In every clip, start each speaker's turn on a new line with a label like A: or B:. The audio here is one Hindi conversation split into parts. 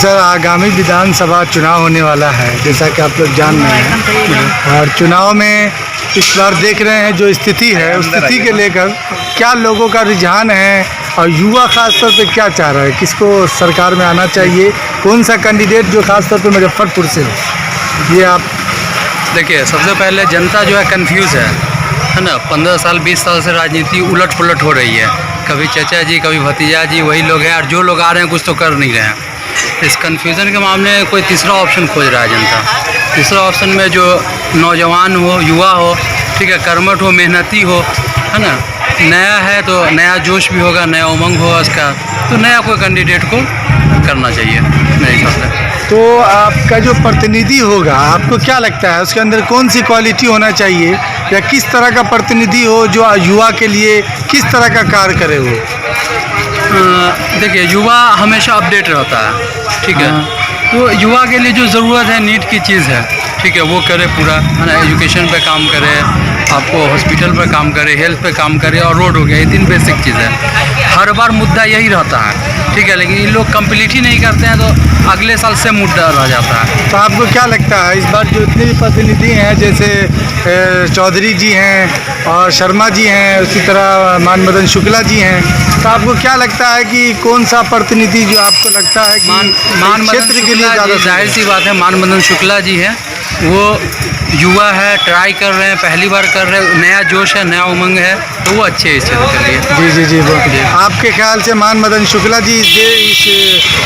A: सर, आगामी विधानसभा चुनाव होने वाला है, जैसा कि आप लोग जान रहे हैं, और चुनाव में इस बार देख रहे हैं जो स्थिति है, उस स्थिति के लेकर क्या लोगों का रुझान है और युवा खासतौर पे क्या चाह रहा है, किसको सरकार में आना चाहिए, कौन सा कैंडिडेट जो खासतौर पे मुजफ्फरपुर से हो, ये आप
B: देखिए। सबसे पहले जनता जो है कंफ्यूज है ना। 15 साल 20 साल से राजनीति उलट पुलट हो रही है, कभी चाचा जी कभी भतीजा जी वही लोग हैं, और जो लोग आ रहे हैं कुछ तो कर नहीं रहे हैं। इस कन्फ्यूज़न के मामले में कोई तीसरा ऑप्शन खोज रहा है जनता। तीसरा ऑप्शन में जो नौजवान हो, युवा हो, ठीक है, कर्मठ हो, मेहनती हो, है ना, नया है तो नया जोश भी होगा, नया उमंग होगा उसका, तो नया कोई कैंडिडेट को करना चाहिए मेरे हिसाब से।
A: तो आपका जो प्रतिनिधि होगा, आपको क्या लगता है उसके अंदर कौन सी क्वालिटी होना चाहिए, या किस तरह का प्रतिनिधि हो जो युवा के लिए किस तरह का कार्य करे वो?
B: देखिए, युवा हमेशा अपडेट रहता है, ठीक है। तो युवा के लिए जो ज़रूरत है नीड की चीज़ है, ठीक है, वो करे पूरा, है ना। एजुकेशन पे काम करे, आपको हॉस्पिटल पे काम करे, हेल्थ पे काम करे, और रोड हो गया, ये 3 बेसिक चीज़ है। हर बार मुद्दा यही रहता है, ठीक है, लेकिन ये लोग कंप्लीट ही नहीं करते हैं तो अगले साल से मुद्दा रह जाता है।
A: तो आपको क्या लगता है इस बार जो इतने भी प्रतिनिधि हैं, जैसे चौधरी जी हैं और शर्मा जी हैं, उसी तरह मान मदन शुक्ला जी हैं, तो आपको क्या लगता है कि कौन सा प्रतिनिधि जो आपको लगता है कि
B: मान
A: क्षेत्र के लिए ज़्यादा?
B: जाहिर सी बात है, मान मदन शुक्ला जी हैं, वो युवा है, ट्राई कर रहे हैं, पहली बार कर रहे हैं, नया जोश है, नया उमंग है, तो वो अच्छे हैं इस क्षेत्र के लिए।
A: जी जी जी, आपके ख्याल से मान मदन शुक्ला जी इस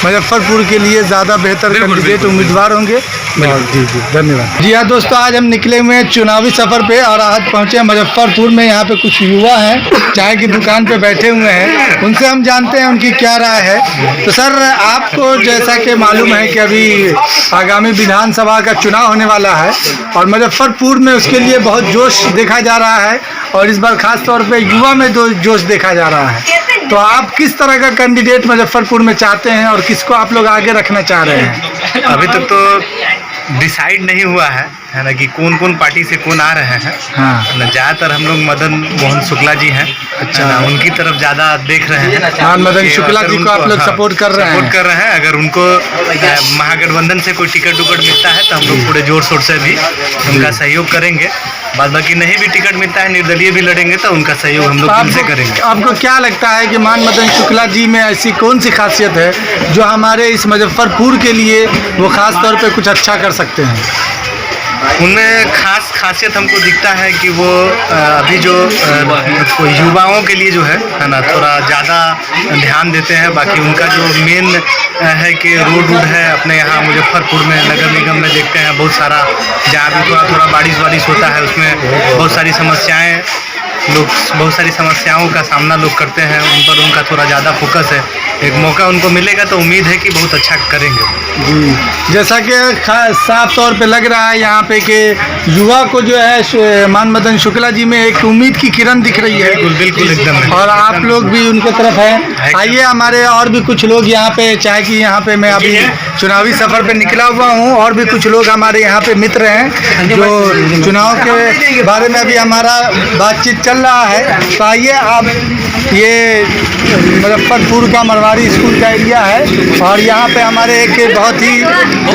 A: मुजफ्फरपुर के लिए ज़्यादा बेहतर कैंडिडेट उम्मीदवार होंगे? जी जी, धन्यवाद। जी हाँ दोस्तों, आज हम निकले हुए हैं चुनावी सफ़र पे, और आज पहुँचे हैं मुजफ्फरपुर में। यहाँ पे कुछ युवा हैं, चाय की दुकान पे बैठे हुए हैं, उनसे हम जानते हैं उनकी क्या राय है। तो सर, आपको जैसा कि मालूम है कि अभी आगामी विधानसभा का चुनाव होने वाला है, और मुजफ्फरपुर में उसके लिए बहुत जोश देखा जा रहा है, और इस बार खास तौर पे युवा में जोश देखा जा रहा है। तो आप किस तरह का कैंडिडेट मुजफ्फरपुर में चाहते हैं, और किसको आप लोग आगे रखना चाह रहे हैं?
C: अभी तक तो डिसाइड नहीं हुआ है ना, कि कौन कौन पार्टी से कौन आ रहे हैं।
A: हाँ,
C: ज़्यादातर हम लोग मदन मोहन शुक्ला जी हैं, अच्छा ना, उनकी तरफ ज़्यादा देख रहे हैं।
A: मान मदन शुक्ला जी को आप लोग सपोर्ट कर रहे हैं?
C: अगर उनको महागठबंधन से कोई टिकट मिलता है तो हम लोग पूरे जोर शोर से भी उनका सहयोग करेंगे। बाद बाकी नहीं भी टिकट मिलता है, निर्दलीय भी लड़ेंगे, तो उनका सहयोग हम लोग उनसे करेंगे।
A: आपको क्या लगता है कि मान मदन शुक्ला जी में ऐसी कौन सी खासियत है जो हमारे इस मुजफ्फरपुर के लिए वो खास तौर पे कुछ अच्छा कर सकते हैं?
C: उनमें खासियत हमको दिखता है कि वो अभी जो युवाओं के लिए जो है ना, थोड़ा ज़्यादा ध्यान देते हैं। बाकी उनका जो मेन है कि रोड है अपने यहाँ मुजफ्फरपुर में, नगर निगम में देखते हैं बहुत सारा, जहाँ भी थोड़ा बारिश होता है उसमें बहुत सारी समस्याओं का सामना लोग करते हैं। उन पर उनका थोड़ा ज़्यादा फोकस है। एक मौका उनको मिलेगा तो उम्मीद है कि बहुत अच्छा करेंगे
A: जी। जैसा कि साफ तौर पे लग रहा है यहाँ पे कि युवा को जो है मान मदन शुक्ला जी में एक उम्मीद की किरण दिख रही है।
C: बिल्कुल एकदम,
A: और आप लोग भी उनके तरफ हैं। आइए, हमारे और भी कुछ लोग यहाँ पे, चाहे कि यहाँ पे मैं अभी चुनावी सफ़र पे निकला हुआ हूँ, और भी कुछ लोग हमारे यहाँ पे मित्र हैं जो चुनाव के बारे में अभी हमारा बातचीत चल रहा है। तो आइए, आप ये मुजफ्फरपुर का मरवाड़ी स्कूल का एरिया है, और यहाँ पे हमारे एक बहुत ही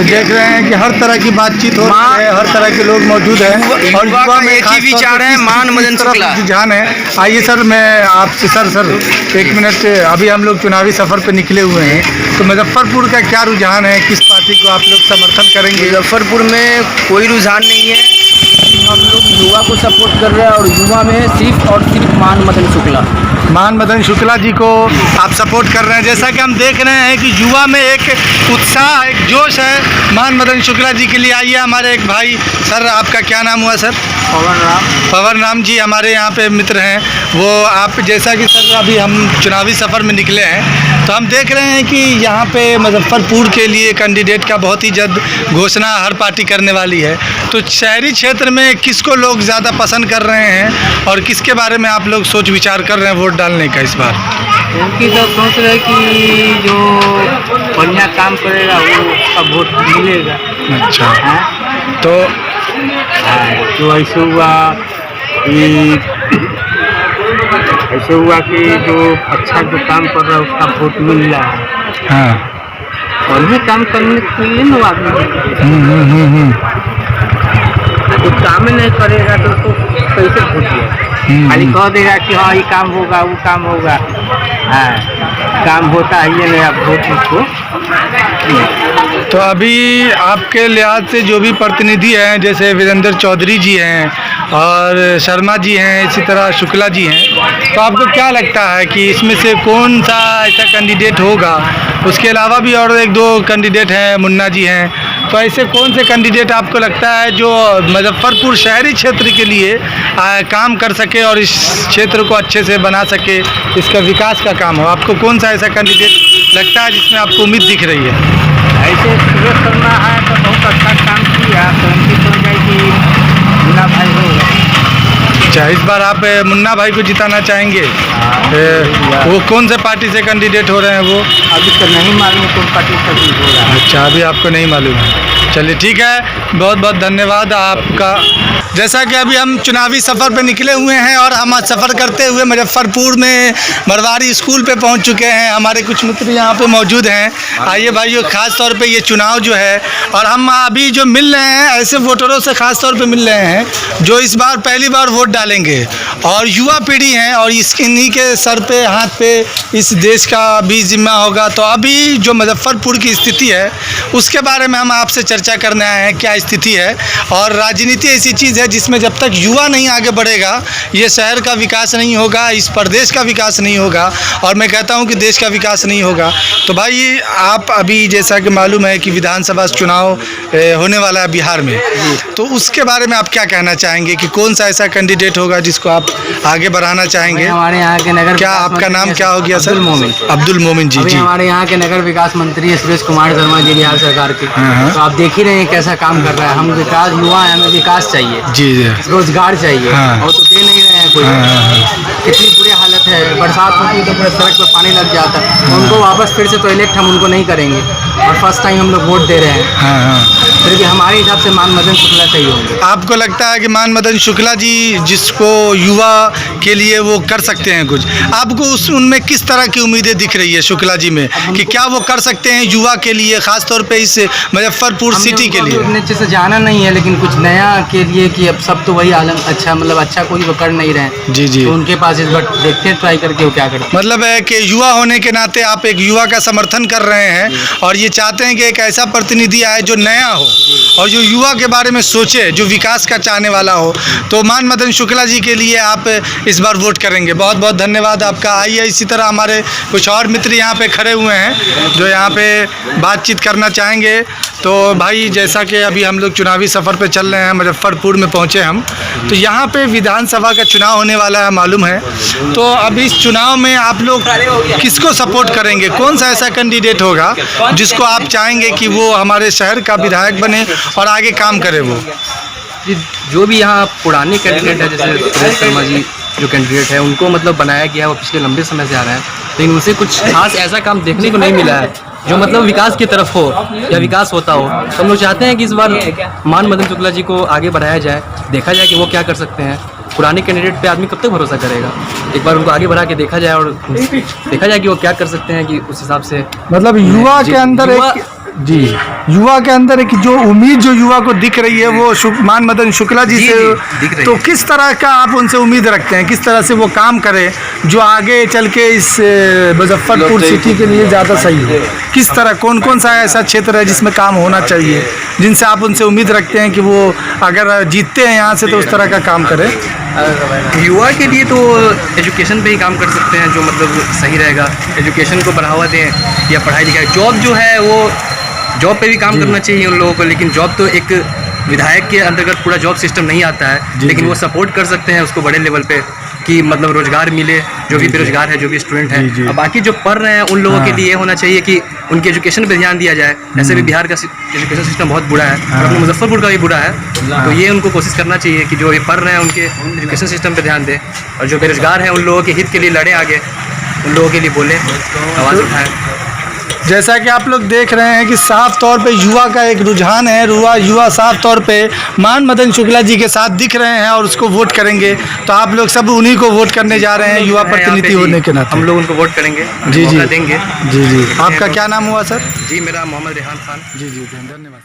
A: देख रहे हैं कि हर तरह की बातचीत हो रही है, हर तरह के लोग मौजूद हैं, और युवा में एक ही विचार है, मान मदन शुक्ला रुझान है। आइए सर, मैं आपसे सर एक मिनट, अभी हम लोग चुनावी सफ़र पे निकले हुए हैं, तो मुजफ्फरपुर का क्या रुझान है, किस पार्टी को आप लोग समर्थन करेंगे?
D: मुजफ्फरपुर में कोई रुझान नहीं है, हम लोग युवा को सपोर्ट कर रहे हैं, और युवा में सिर्फ और सिर्फ मान मदन शुक्ला
A: जी को आप सपोर्ट कर रहे हैं। जैसा कि हम देख रहे हैं कि युवा में एक उत्साह, एक जोश है मान मदन शुक्ला जी के लिए। आइए, हमारे एक भाई, सर आपका क्या नाम हुआ सर? पवन राम जी हमारे यहाँ पे मित्र हैं। वो आप जैसा कि सर अभी हम चुनावी सफ़र में निकले हैं, तो हम देख रहे हैं कि यहाँ पे मुजफ्फरपुर के लिए कैंडिडेट का बहुत ही जल्द घोषणा हर पार्टी करने वाली है। तो शहरी क्षेत्र में किसको लोग ज़्यादा पसंद कर रहे हैं, और किसके बारे में आप लोग सोच विचार कर रहे हैं वोट डालने का इस बार?
D: उनकी तो सोच रहे कि जो बढ़िया काम करेगा वो उसका वोट मिलेगा।
A: अच्छा, तो
D: जो ऐसे हुआ कि जो अच्छा जो काम कर रहा है उसका वोट मिल रहा है।
A: हाँ,
D: और भी काम करने के लिए ना आदमी तो काम नहीं करेगा तो उसको कैसे वोट दिया। खाली कह देगा कि हाँ ये काम होगा वो काम होगा, हाँ काम होता है ये नहीं, आप वोट उसको।
A: तो अभी आपके लिहाज से जो भी प्रतिनिधि हैं, जैसे वीरेंद्र चौधरी जी हैं और शर्मा जी हैं, इसी तरह शुक्ला जी हैं, तो आपको क्या लगता है कि इसमें से कौन सा ऐसा कैंडिडेट होगा? उसके अलावा भी और एक दो कैंडिडेट हैं, मुन्ना जी हैं, तो ऐसे कौन से कैंडिडेट आपको लगता है जो मुजफ्फरपुर शहरी क्षेत्र के लिए काम कर सके और इस क्षेत्र को अच्छे से बना सके, इसका विकास का काम हो? आपको कौन सा ऐसा कैंडिडेट लगता है जिसमें आपको उम्मीद दिख रही है?
D: ऐसे सुरेश शर्मा है तो बहुत अच्छा काम किया, तो उनकी तो जाए कि मुन्ना भाई होगा।
A: अच्छा, इस बार आप मुन्ना भाई को जिताना चाहेंगे? वो कौन से पार्टी से कैंडिडेट हो रहे हैं वो?
D: अभी तो नहीं मालूम कौन पार्टी का भी हो रहा है।
A: अच्छा, अभी आपको नहीं मालूम है। चलिए ठीक है, बहुत बहुत धन्यवाद आपका। जैसा कि अभी हम चुनावी सफ़र पे निकले हुए हैं और हम आज सफ़र करते हुए मुजफ्फरपुर में मरवाड़ी स्कूल पे पहुंच चुके हैं। हमारे कुछ मित्र यहाँ पे मौजूद हैं। आइए भाइयों, ख़ास तौर पे ये चुनाव जो है, और हम अभी जो मिल रहे हैं ऐसे वोटरों से ख़ास तौर पे मिल रहे हैं जो इस बार पहली बार वोट डालेंगे और युवा पीढ़ी हैं, और इन्हीं के सर पे हाथ पे इस देश का भी जिम्मा होगा। तो अभी जो मुजफ्फरपुर की स्थिति है उसके बारे में हम आपसे चर्चा करने आए हैं, क्या स्थिति है। और राजनीति ऐसी चीज़ है जिसमें जब तक युवा नहीं आगे बढ़ेगा ये शहर का विकास नहीं होगा, इस प्रदेश का विकास नहीं होगा, और मैं कहता हूं कि देश का विकास नहीं होगा। तो भाई आप अभी जैसा कि मालूम है कि विधानसभा चुनाव होने वाला है बिहार में, तो उसके बारे में आप क्या कहना चाहेंगे कि कौन सा ऐसा कैंडिडेट होगा जिसको आप आगे बढ़ाना चाहेंगे?
D: हमारे यहाँ के नगर,
A: क्या आपका नाम क्या हो गया सर? अब्दुल मोमिन जी। जी,
D: हमारे यहाँ के नगर विकास मंत्री है सुरेश कुमार शर्मा जी, बिहार सरकार के। तो आप देख ही रहे हैं कैसा काम कर रहा है। हम विकास युवा हैं, हमें विकास चाहिए,
A: जी जी,
D: रोजगार चाहिए, और तो दे नहीं रहे हैं कोई। कितनी बुरी हालत है, बरसात होती है तो पूरे सड़क पर पानी लग जाता है। उनको वापस फिर से तो इलेक्ट हम उनको नहीं करेंगे, और फर्स्ट टाइम हम लोग वोट दे रहे हैं। फिर भी हमारे हिसाब से मान मदन शुक्ला सही होंगे।
A: आपको लगता है कि मान मदन शुक्ला जी जिसको युवा के लिए वो कर सकते हैं कुछ, आपको उनमें किस तरह की उम्मीदें दिख रही है शुक्ला जी में कि क्या वो कर सकते हैं युवा के लिए, खास तौर पे इस मुजफ्फरपुर सिटी के लिए?
D: उतने अच्छे से जाना नहीं है, लेकिन कुछ नया के लिए कि अब सब तो वही आलम अच्छा, मतलब अच्छा कोई वो कर नहीं रहे हैं।
A: जी जी,
D: तो उनके पास इस बार देखते हैं ट्राई करके वो क्या करते हैं।
A: मतलब है कि युवा होने के नाते आप एक युवा का समर्थन कर रहे हैं और ये चाहते हैं कि एक ऐसा प्रतिनिधि आए जो नया हो और जो युवा के बारे में सोचे, जो विकास का चाहने वाला हो। तो मान मदन शुक्ला जी के लिए आप इस बार वोट करेंगे। बहुत बहुत धन्यवाद आपका। आइए, इसी तरह हमारे कुछ और मित्र यहाँ पे खड़े हुए हैं जो यहाँ पे बातचीत करना चाहेंगे। तो भाई, जैसा कि अभी हम लोग चुनावी सफ़र पे चल रहे हैं, मुजफ्फरपुर में पहुँचे हम, तो यहाँ पे विधानसभा का चुनाव होने वाला है मालूम है। तो अब इस चुनाव में आप लोग किसको सपोर्ट करेंगे? कौन सा ऐसा कैंडिडेट होगा जिसको आप चाहेंगे कि वो हमारे शहर का विधायक बने और आगे काम करे? वो
D: जो भी यहाँ पुराने कैंडिडेट है, जैसे सुरेश शर्मा जी जो कैंडिडेट है, उनको मतलब बनाया गया है, वो पिछले लंबे समय से आ रहा है, लेकिन उनसे कुछ खास ऐसा काम देखने को नहीं मिला है जो मतलब विकास की तरफ हो या विकास होता हो। तो हम लोग चाहते हैं कि इस बार मान मदन शुक्ला जी को आगे बढ़ाया जाए, देखा जाए कि वो क्या कर सकते हैं। पुराने कैंडिडेट पे आदमी कब तक भरोसा करेगा? एक बार उनको आगे बढ़ा के देखा जाए और देखा जाए कि वो क्या कर सकते हैं, कि उस हिसाब से
A: मतलब युवा के अंदर एक, जी, युवा के अंदर एक जो उम्मीद जो युवा को दिख रही है वो मान मदन शुक्ला जी से
D: दिख रही
A: तो
D: है।
A: किस तरह का आप उनसे उम्मीद रखते हैं, किस तरह से वो काम करे जो आगे चल के इस मुजफ्फरपुर सिटी के लिए ज़्यादा सही हो? किस तरह, कौन कौन सा ऐसा क्षेत्र है जिसमें काम होना चाहिए, जिनसे आप उनसे उम्मीद रखते हैं कि वो अगर जीतते हैं यहाँ से तो उस तरह का काम करें?
D: युवा के लिए तो एजुकेशन पे ही काम कर सकते हैं, जो मतलब सही रहेगा। एजुकेशन को बढ़ावा दें या पढ़ाई लिखाई, जॉब जो है वो जॉब पे भी काम करना चाहिए उन लोगों को। लेकिन जॉब तो एक विधायक के अंतर्गत पूरा जॉब सिस्टम नहीं आता है, लेकिन वो सपोर्ट कर सकते हैं उसको बड़े लेवल पे कि मतलब रोजगार मिले जो भी बेरोजगार है, जो भी स्टूडेंट है। और बाकी जो पढ़ रहे हैं उन लोगों के लिए होना चाहिए कि उनके एजुकेशन पे ध्यान दिया जाए। ऐसे भी बिहार का एजुकेशन सिस्टम बहुत बुरा है और अपने मुजफ्फरपुर का भी बुरा है। तो ये उनको कोशिश करना चाहिए कि जो भी पढ़ रहे हैं उनके एजुकेशन सिस्टम पे ध्यान दें, और जो बेरोजगार हैं उन लोगों के हित के लिए लड़े आगे, उन लोगों के लिए बोले, आवाज़ उठाएँ।
A: जैसा कि आप लोग देख रहे हैं कि साफ तौर पे युवा का एक रुझान है, युवा साफ तौर पे मान मदन शुक्ला जी के साथ दिख रहे हैं और उसको वोट करेंगे। तो आप लोग सब उन्हीं को वोट करने जा रहे हैं युवा प्रतिनिधि होने के नाते।
D: हम लोग उनको वोट करेंगे,
A: जी जी
D: मौका देंगे।
A: जी जी। आपका क्या नाम हुआ सर?
D: जी मेरा मोहम्मद रेहान खान।
A: जी जी धन्यवाद।